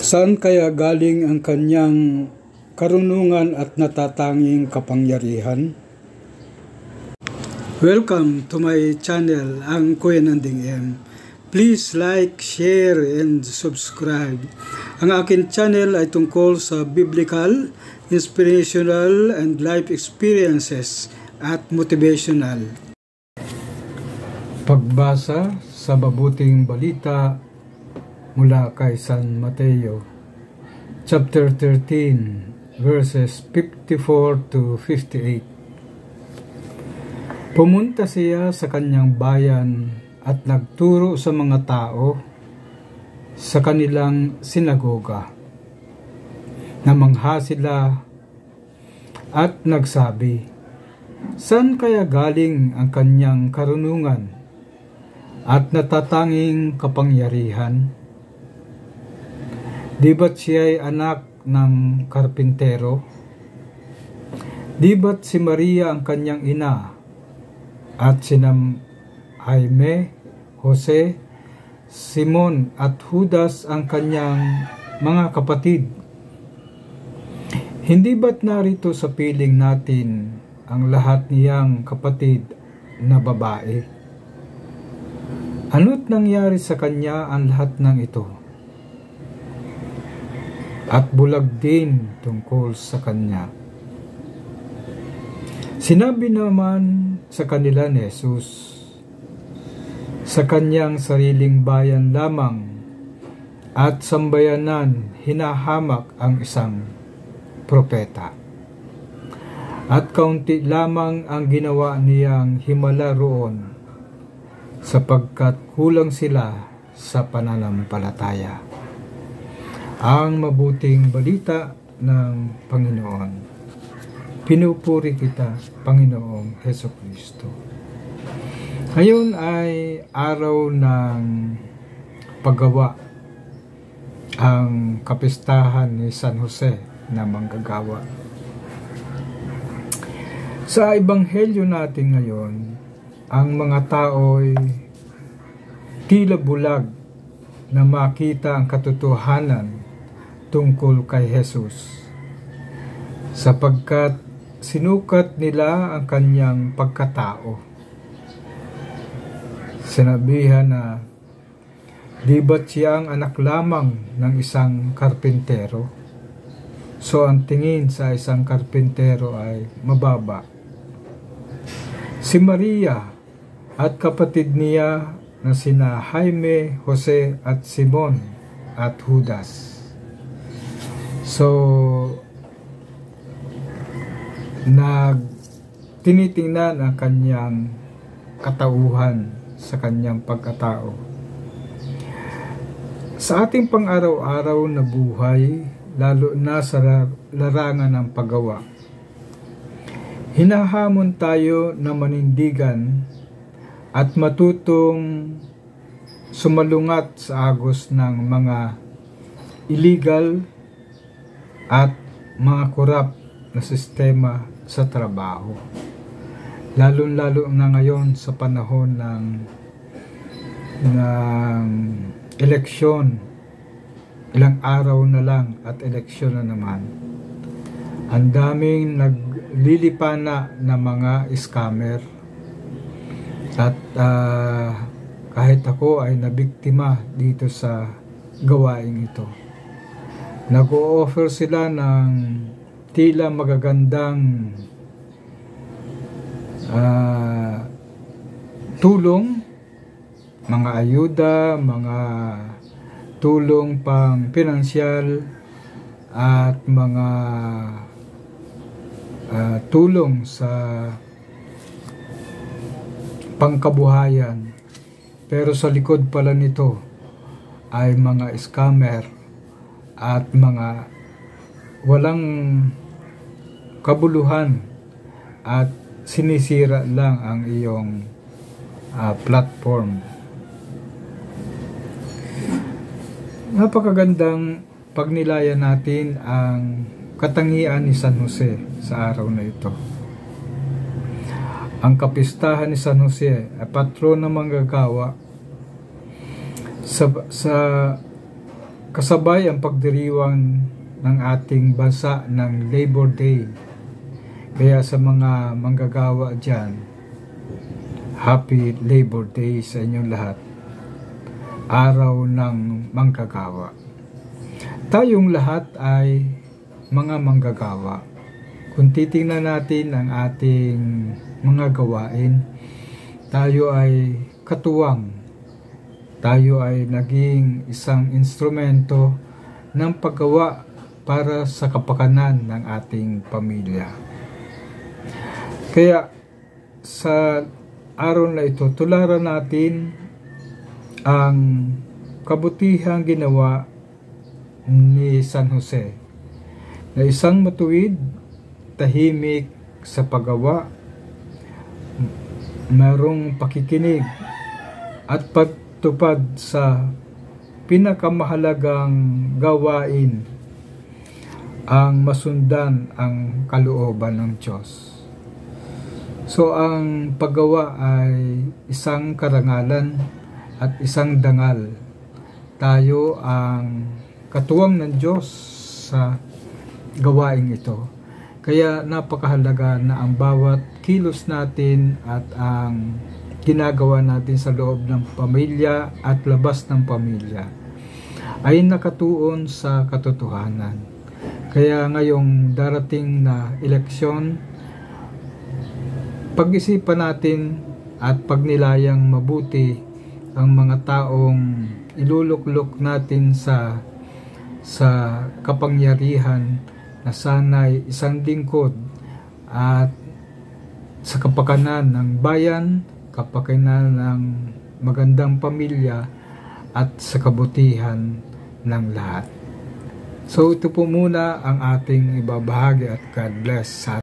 Saan kaya galing ang kanyang karunungan at natatanging kapangyarihan? Welcome to my channel, ang Kuya Nanding M. Please like, share, and subscribe. Ang akin channel ay tungkol sa biblical, inspirational, and life experiences at motivational. Pagbasa sa mabuting balita mula kay San Mateo, chapter 13, verses 54 to 58. Pumunta siya sa kanyang bayan at nagturo sa mga tao sa kanilang sinagoga. Namangha sila at nagsabi, "Saan kaya galing ang kanyang karunungan at natatanging kapangyarihan? Di ba't siya'y anak ng karpintero? Di ba't si Maria ang kanyang ina at sinam Jaime, Jose, Simon at Judas ang kanyang mga kapatid? Hindi ba't narito sa piling natin ang lahat niyang kapatid na babae? Ano't nangyari sa kanya ang lahat ng ito? At bulag din tungkol sa kanya." Sinabi naman sa kanila ni Jesus, "Sa kanyang sariling bayan lamang at sambayanan hinahamak ang isang propeta. At kaunti lamang ang ginawa niyang himala roon, sapagkat kulang sila sa pananampalataya." Ang mabuting balita ng Panginoon. Pinupuri kita, Panginoong Hesukristo. Ngayon ay araw ng paggawa, ang kapistahan ni San Jose na manggagawa. Sa ebanghelyo natin ngayon, ang mga tao'y tila bulag na makita ang katotohanan tungkol kay Jesus, sapagkat sinukat nila ang kanyang pagkatao. Sinabihan na, di ba't siya ang anak lamang ng isang karpintero? So ang tingin sa isang karpintero ay mababa. Si Maria at kapatid niya na sina Jaime, Jose at Simon at Judas. So tinitingnan ang kanyang katauhan sa kanyang pagkatao. Sa ating pang-araw-araw na buhay, lalo na sa larangan ng paggawa, hinahamon tayo na manindigan at matutong sumalungat sa agos ng mga illegal at mga korap na sistema sa trabaho. Lalo-lalo na ngayon sa panahon ng eleksyon. Ilang araw na lang at eleksyon na naman. Ang daming naglilipana na mga scammer. At kahit ako ay nabiktima dito sa gawain ito. Nag-o-offer sila ng tila magagandang tulong, mga ayuda, mga tulong pang pinansyal at mga tulong sa pangkabuhayan. Pero sa likod pala nito ay mga scammer at mga walang kabuluhan at sinisira lang ang iyong platform. Napakagandang pagnilayan natin ang katangian ni San Jose sa araw na ito. Ang kapistahan ni San Jose ay patron ng manggagawa sa kasabay ang pagdiriwang ng ating bansa ng Labor Day. Kaya sa mga manggagawa dyan, Happy Labor Day sa inyong lahat. Araw ng manggagawa. Tayong lahat ay mga manggagawa. Kung titingnan natin ang ating mga gawain, tayo ay katuwang. Tayo ay naging isang instrumento ng paggawa para sa kapakanan ng ating pamilya. Kaya sa araw na ito, tularan natin ang kabutihang ginawa ni San Jose, na isang matuwid, tahimik sa paggawa, mayroong pakikinig at pagtupad sa pinakamahalagang gawain, ang masundan ang kalooban ng Diyos. So ang paggawa ay isang karangalan at isang dangal. Tayo ang katuwang ng Diyos sa gawain ito. Kaya napakahalaga na ang bawat kilos natin at ang ginagawa natin sa loob ng pamilya at labas ng pamilya ay nakatuon sa katotohanan. Kaya ngayong darating na eleksyon, pag-isipan natin at pagnilayang mabuti ang mga taong iluluklok natin sa kapangyarihan, na sana'y isang lingkod at sa kapakanan ng bayan, kapakanan ng magandang pamilya at sa kabutihan ng lahat. So ito po muna ang ating ibabahagi at God bless sa